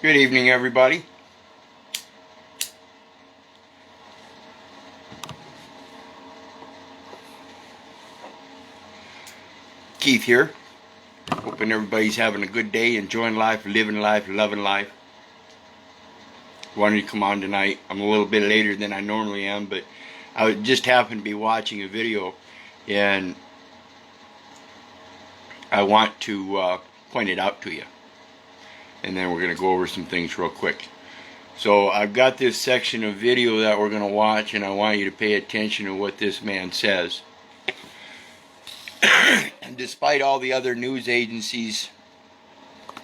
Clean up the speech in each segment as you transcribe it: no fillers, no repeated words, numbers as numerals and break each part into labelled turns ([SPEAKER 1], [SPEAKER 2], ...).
[SPEAKER 1] Good evening, everybody. Keith here. Hoping everybody's having a good day, enjoying life, living life, loving life. Wanted to come on tonight. I'm a little bit later than I normally am, but I just happened to be watching a video, and I want to point it out to you. And then we're going to go over some things real quick. So I've got this section of video that we're going to watch, and I want you to pay attention to what this man says. And despite all the other news agencies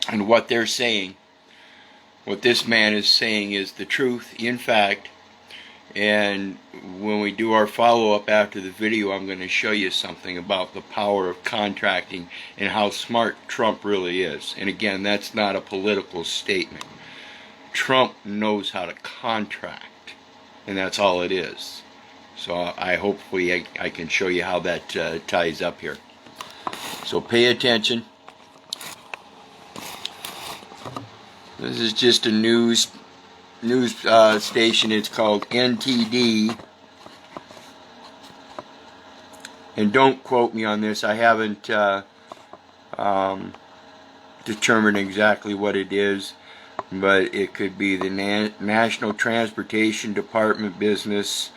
[SPEAKER 1] and what they're saying, what this man is saying is the truth, in fact. And when we do our follow-up after the video, I'm going to show you something about the power of contracting and how smart Trump really is. And again, that's not a political statement. Trump knows how to contract, and that's all it is. So hopefully I can show you how that ties up here. So pay attention. This is just a news station. It's called NTD. And don't quote me on this. I haven't determined exactly what it is. But it could be the National Transportation Department business.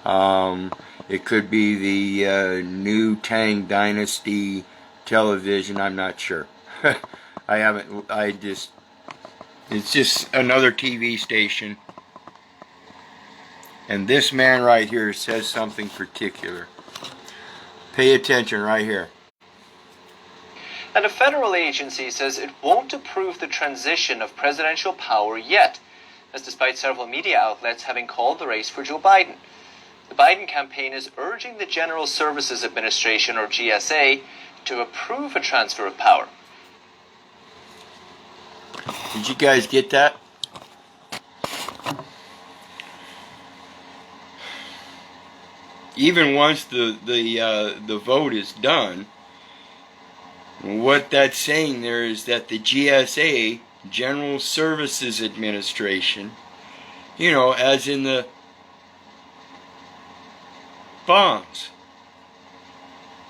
[SPEAKER 1] It could be the new Tang Dynasty television. I'm not sure. It's just another TV station. And this man right here says something particular. Pay attention right here.
[SPEAKER 2] And a federal agency says it won't approve the transition of presidential power yet, as despite several media outlets having called the race for Joe Biden. The Biden campaign is urging the General Services Administration, or GSA, to approve a transfer of power.
[SPEAKER 1] Did you guys get that? Even once the vote is done, what that's saying there is that the GSA, General Services Administration, as in the bonds.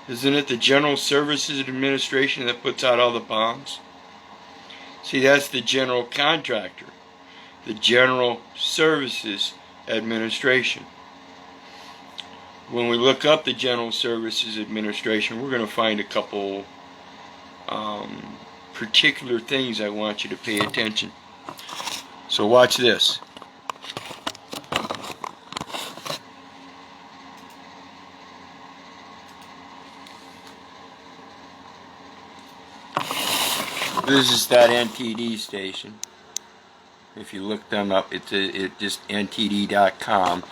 [SPEAKER 1] Isn't it the General Services Administration that puts out all the bonds? See, that's the general contractor, the General Services Administration. When we look up the General Services Administration, we're going to find a couple particular things I want you to pay attention. So watch this. This is that NTD station. If you look them up, it's just ntd.com,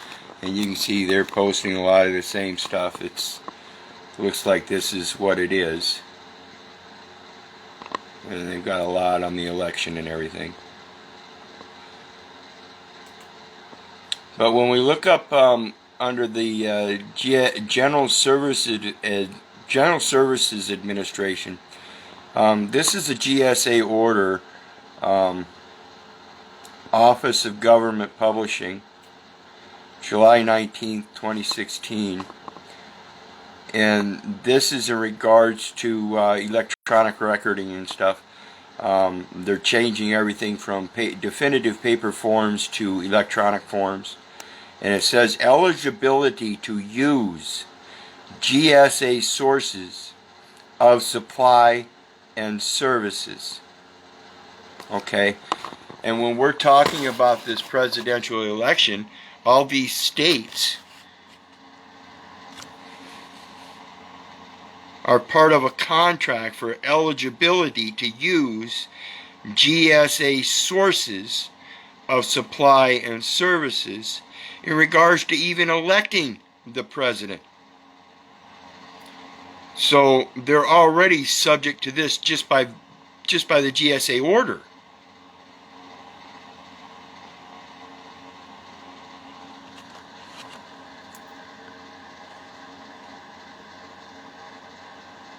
[SPEAKER 1] and you can see they're posting a lot of the same stuff. Looks like this is what it is. And they've got a lot on the election and everything. But when we look up under the General Services Administration, this is a GSA order, Office of Government Publishing, July 19th, 2016. And this is in regards to electronic recording and stuff. They're changing everything from definitive paper forms to electronic forms. And it says eligibility to use GSA sources of supply and services. Okay? And when we're talking about this presidential election, all these states are part of a contract for eligibility to use GSA sources of supply and services in regards to even electing the president. So they're already subject to this just by the GSA order.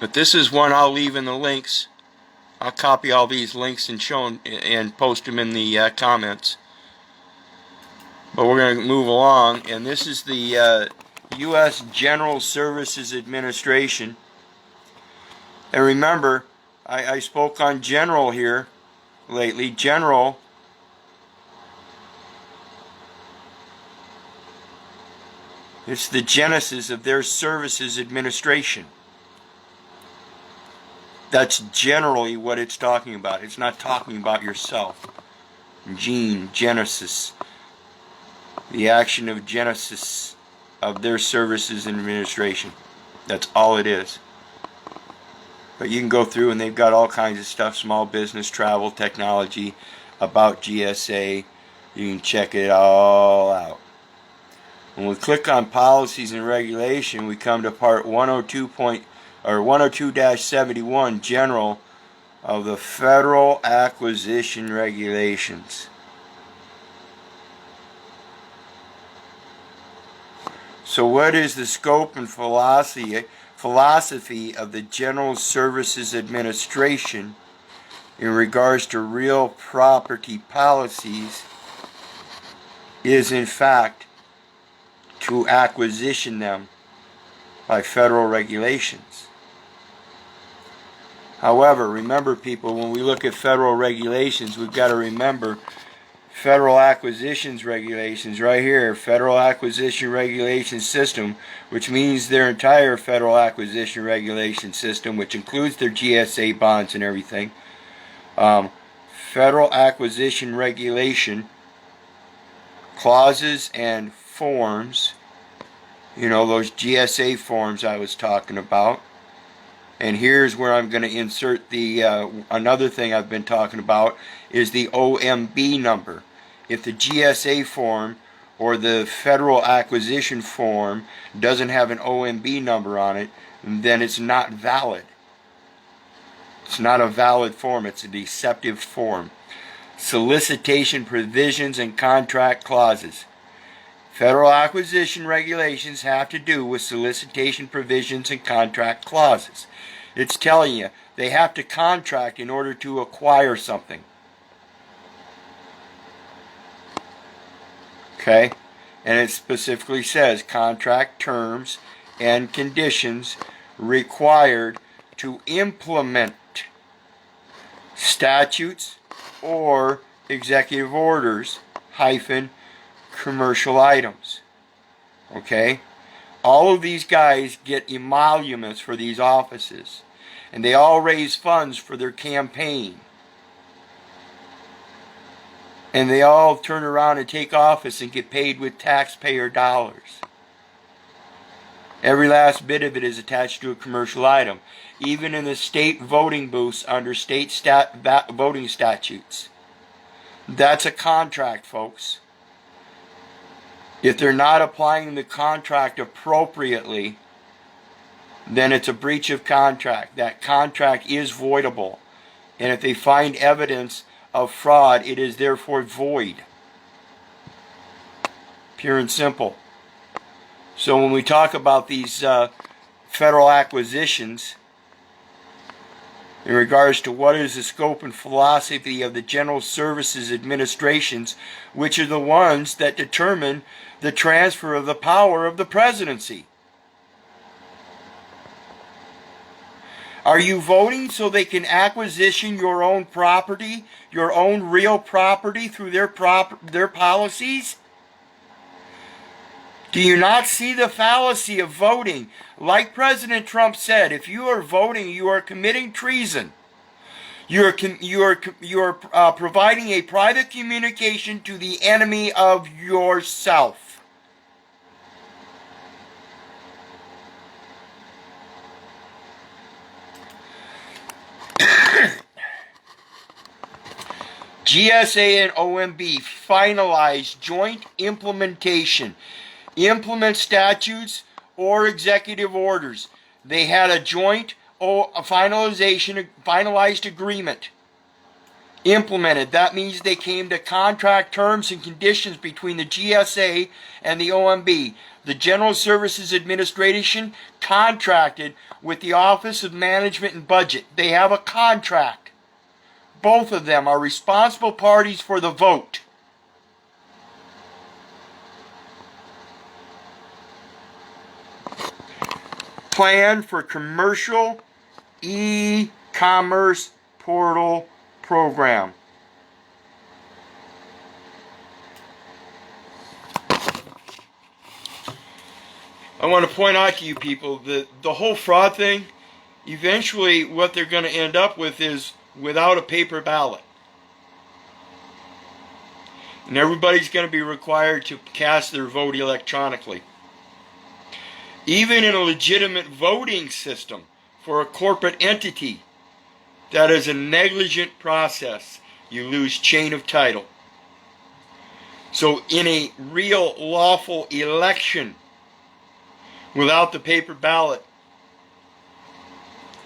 [SPEAKER 1] But this is one I'll leave in the links I'll copy all these links and show them and post them in the comments. But we're going to move along, and this is the U.S. General Services Administration. And remember, I spoke on general here lately. General it's the genesis of their services administration. That's generally what it's talking about. It's not talking about yourself. Genesis. The action of genesis of their services and administration. That's all it is. But you can go through and they've got all kinds of stuff. Small business, travel, technology, about GSA. You can check it all out. When we click on policies and regulation, we come to part 102-71 general of the Federal Acquisition Regulations. So what is the scope and philosophy of the General Services Administration in regards to real property policies is in fact to acquisition them by federal regulations. However, remember people, when we look at federal regulations, we've got to remember Federal Acquisitions Regulations right here, Federal Acquisition Regulation System, which means their entire Federal Acquisition Regulation System, which includes their GSA bonds and everything. Federal Acquisition Regulation clauses and forms, you know, those GSA forms I was talking about. And here's where I'm going to insert the another thing I've been talking about is the OMB number. If the GSA form or the Federal Acquisition form doesn't have an OMB number on it, then it's not valid. It's not a valid form. It's a deceptive form. Solicitation provisions and contract clauses. Federal acquisition regulations have to do with solicitation provisions and contract clauses. It's telling you they have to contract in order to acquire something. Okay? And it specifically says contract terms and conditions required to implement statutes or executive orders hyphen commercial items. Okay? All of these guys get emoluments for these offices, and they all raise funds for their campaign. And they all turn around and take office and get paid with taxpayer dollars. Every last bit of it is attached to a commercial item, even in the state voting booths under state voting statutes. That's a contract, folks. If they're not applying the contract appropriately, then it's a breach of contract. That contract is voidable. And if they find evidence of fraud, it is therefore void. Pure and simple. So when we talk about these federal acquisitions, in regards to what is the scope and philosophy of the General Services Administrations, which are the ones that determine the transfer of the power of the presidency. Are you voting so they can acquisition your own property, your own real property through their policies? Do you not see the fallacy of voting? Like President Trump said, if you are voting, you are committing treason. You are providing a private communication to the enemy of yourself. GSA and OMB finalize joint implementation. Implement statutes or executive orders. They had a joint finalized agreement implemented. That means they came to contract terms and conditions between the GSA and the OMB. The General Services Administration contracted with the Office of Management and Budget. They have a contract. both of them are responsible parties for the vote. Plan for commercial e-commerce portal program. I want to point out to you people that the whole fraud thing, eventually what they're going to end up with is without a paper ballot. And everybody's going to be required to cast their vote electronically. Even in a legitimate voting system for a corporate entity, that is a negligent process. You lose chain of title. So in a real lawful election, without the paper ballot,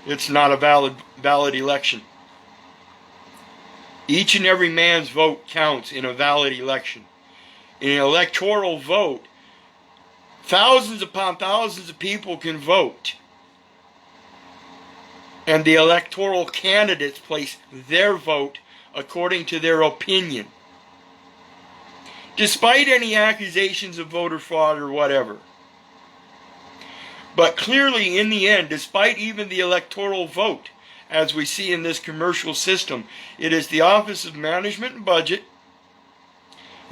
[SPEAKER 1] it's not a valid election. Each and every man's vote counts in a valid election. In an electoral vote, thousands upon thousands of people can vote. And the electoral candidates place their vote according to their opinion. Despite any accusations of voter fraud or whatever. But clearly, in the end, despite even the electoral vote, as we see in this commercial system, it is the Office of Management and Budget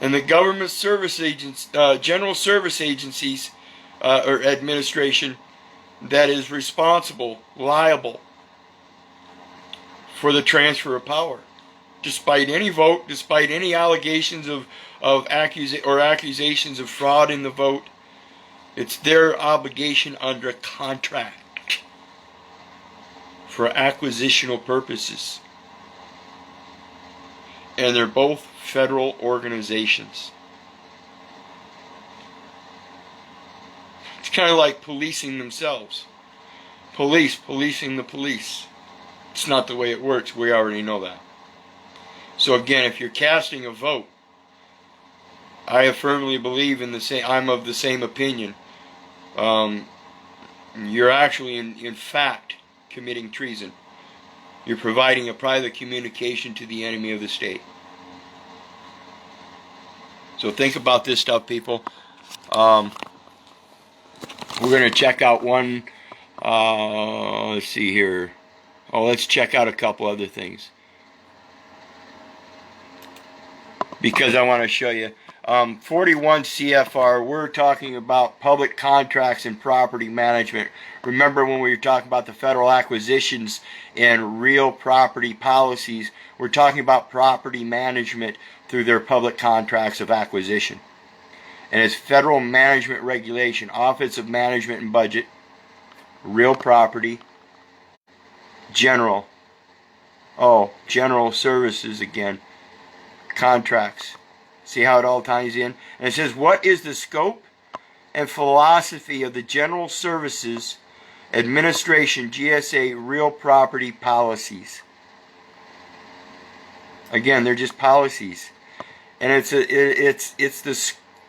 [SPEAKER 1] and the government service agents, general service agencies or administration that is responsible, liable for the transfer of power. Despite any vote, despite any allegations of accusations of fraud in the vote, it's their obligation under contract for acquisitional purposes. And they're both federal organizations. It's kind of like policing themselves. Policing the police. It's not the way it works. We already know that. So again, if you're casting a vote, I firmly believe in the same. I'm of the same opinion. You're actually, in fact, committing treason. You're providing a private communication to the enemy of the state. So think about this stuff, people. We're going to check out one. Let's see here. Let's check out a couple other things, because I want to show you. 41 CFR, we're talking about public contracts and property management. Remember when we were talking about the federal acquisitions and real property policies, we're talking about property management through their public contracts of acquisition. And it's Federal Management Regulation, Office of Management and Budget, real property, general services again, contracts. See how it all ties in? And it says, what is the scope and philosophy of the General Services Administration GSA real property policies? Again, they're just policies. And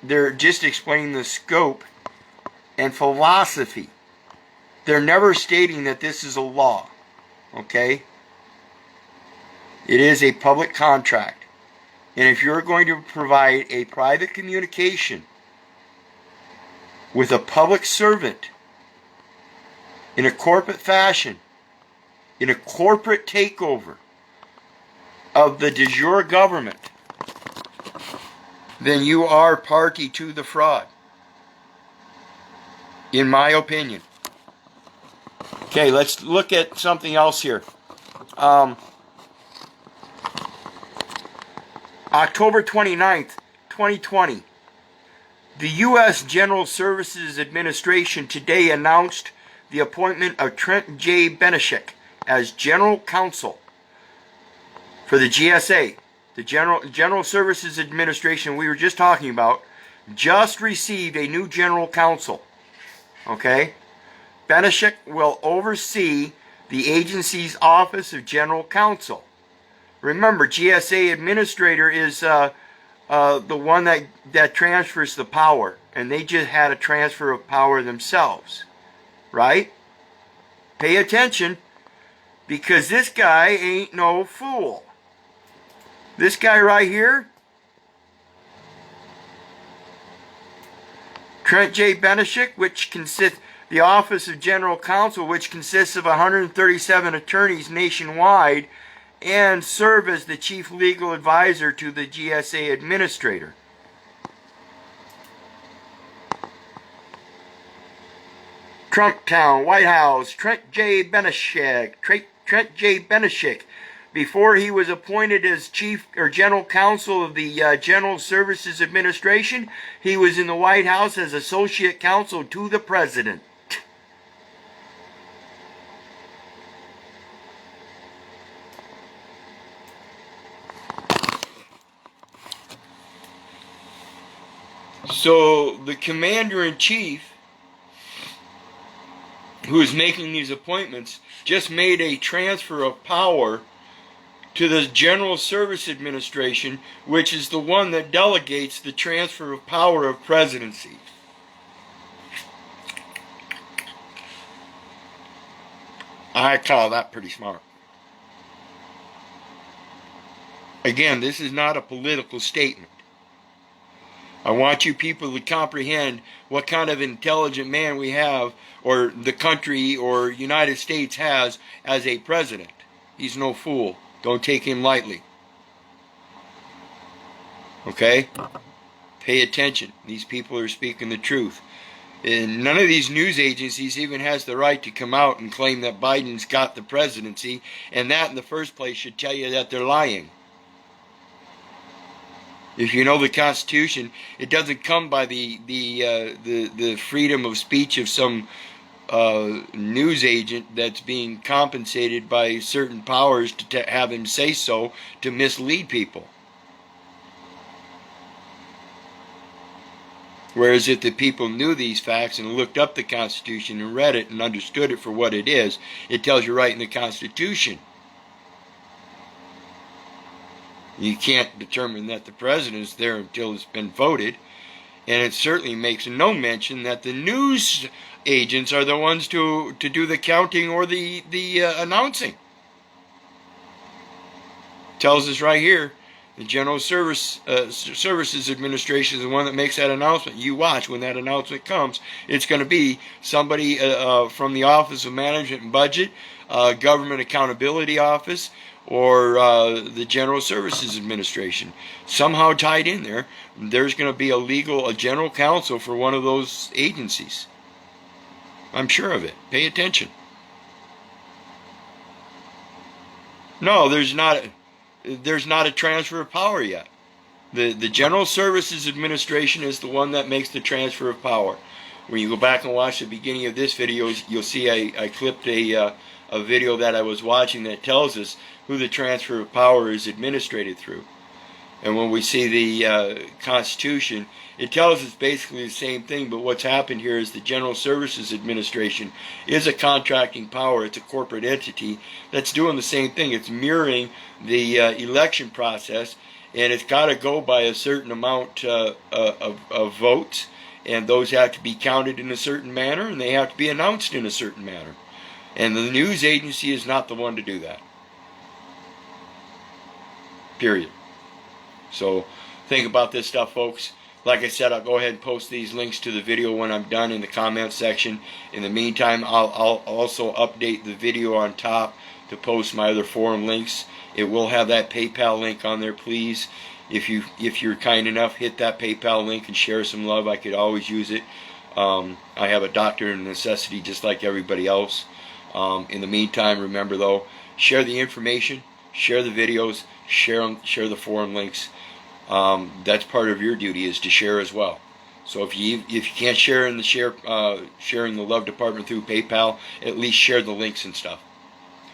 [SPEAKER 1] they're just explaining the scope and philosophy. They're never stating that this is a law. Okay? It is a public contract. And if you're going to provide a private communication with a public servant in a corporate fashion, in a corporate takeover of the de jure government, then you are party to the fraud, in my opinion. Okay, let's look at something else here. October 29th, 2020, the U.S. General Services Administration today announced the appointment of Trent J. Benishek as General Counsel for the GSA. The General Services Administration we were just talking about just received a new General Counsel. Okay? Benishek will oversee the agency's Office of General Counsel. Remember, GSA administrator is the one that transfers the power, and they just had a transfer of power themselves, right? Pay attention, because this guy ain't no fool. This guy right here, Trent J. Benishek, which consists the Office of General Counsel, which consists of 137 attorneys nationwide, and serve as the chief legal advisor to the GSA administrator. Trump Town, White House, Trent J. Benishek. Trent J. Benishek, before he was appointed as chief or general counsel of the General Services Administration, he was in the White House as associate counsel to the president. So the commander-in-chief, who is making these appointments, just made a transfer of power to the General Service Administration, which is the one that delegates the transfer of power of presidency. I call that pretty smart. Again, this is not a political statement. I want you people to comprehend what kind of intelligent man we have, or the country or United States has as a president. He's no fool. Don't take him lightly. Okay? Pay attention. These people are speaking the truth. And none of these news agencies even has the right to come out and claim that Biden's got the presidency, and that in the first place should tell you that they're lying. If you know the Constitution, it doesn't come by the freedom of speech of some news agent that's being compensated by certain powers to have him say so to mislead people. Whereas if the people knew these facts and looked up the Constitution and read it and understood it for what it is, it tells you right in the Constitution. You can't determine that the president is there until it's been voted. And it certainly makes no mention that the news agents are the ones to do the counting or the announcing. Tells us right here, the General Services Administration is the one that makes that announcement. You watch when that announcement comes. It's going to be somebody from the Office of Management and Budget, Government Accountability Office, or the General Services Administration. Somehow tied in there, there's going to be a general counsel for one of those agencies. I'm sure of it. Pay attention. No, there's not a transfer of power yet. The General Services Administration is the one that makes the transfer of power. When you go back and watch the beginning of this video, you'll see I clipped a video that I was watching that tells us who the transfer of power is administered through. And when we see the Constitution, it tells us basically the same thing, but what's happened here is the General Services Administration is a contracting power. It's a corporate entity that's doing the same thing. It's mirroring the election process, and it's got to go by a certain amount of votes, and those have to be counted in a certain manner, and they have to be announced in a certain manner. And the news agency is not the one to do that. Period. So think about this stuff, folks. Like I said, I'll go ahead and post these links to the video when I'm done in the comments section. In the meantime, I'll also update the video on top to post my other forum links. It will have that PayPal link on there, please. If you're kind enough, hit that PayPal link and share some love. I could always use it. I have a doctor of necessity just like everybody else. In the meantime, remember though, share the information, share the videos, share the forum links. That's part of your duty, is to share as well. So if you can't share in the sharing the love department through PayPal, at least share the links and stuff.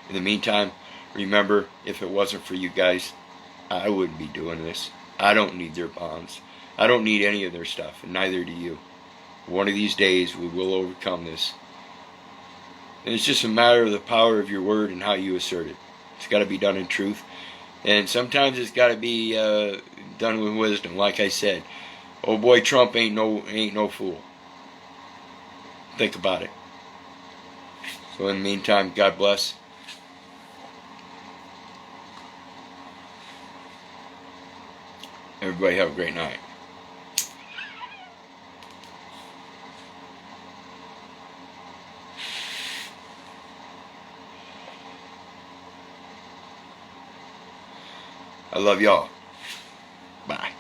[SPEAKER 1] In the meantime, remember, if it wasn't for you guys, I wouldn't be doing this. I don't need their bonds. I don't need any of their stuff, and neither do you. One of these days, we will overcome this. And it's just a matter of the power of your word and how you assert it. It's got to be done in truth. And sometimes it's got to be done with wisdom. Like I said, oh boy, Trump ain't no fool. Think about it. So in the meantime, God bless. Everybody have a great night. I love y'all. Bye.